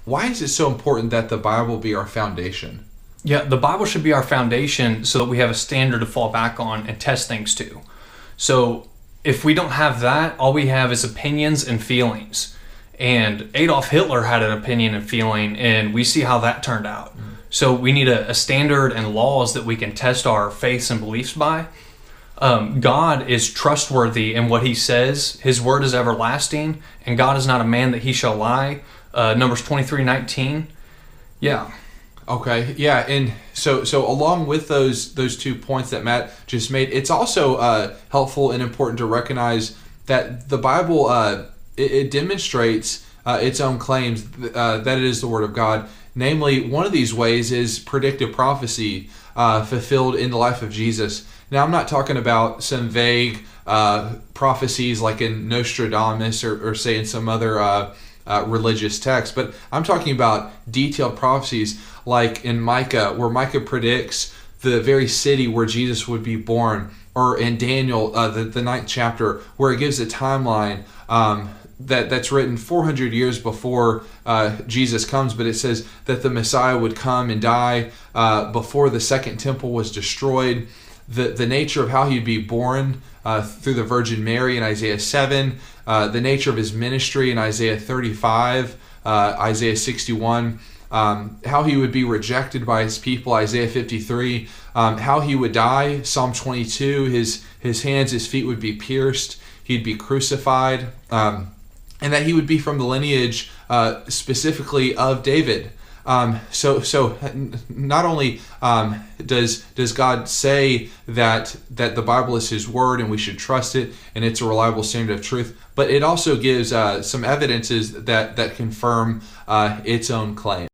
Why is it so important that the Bible be our foundation? Yeah, the Bible should be our foundation so that we have a standard to fall back on and test things to. So if we don't have that, all we have is opinions and feelings. And Adolf Hitler had an opinion and feeling, and we see how that turned out. So we need a standard and laws that we can test our faiths and beliefs by. God is trustworthy in what he says. His word is everlasting, and God is not a man that he shall lie. Numbers 23:19. Yeah. Okay, yeah, and so along with those 2 points that Matt just made, it's also helpful and important to recognize that the Bible it demonstrates its own claims that it is the Word of God. Namely, one of these ways is predictive prophecy fulfilled in the life of Jesus. Now, I'm not talking about some vague prophecies like in Nostradamus or say in some other religious text, but I'm talking about detailed prophecies like in Micah, where Micah predicts the very city where Jesus would be born, or in Daniel, the 9th chapter, where it gives a timeline that's written 400 years before Jesus comes, but it says that the Messiah would come and die before the second temple was destroyed. The nature of how he'd be born through the Virgin Mary in Isaiah 7, the nature of his ministry in Isaiah 35, Isaiah 61, how he would be rejected by his people, Isaiah 53, how he would die, Psalm 22, his hands, his feet would be pierced, he'd be crucified, and that he would be from the lineage specifically of David. So not only does God say that the Bible is his word and we should trust it and it's a reliable standard of truth, but it also gives some evidences that confirm its own claim.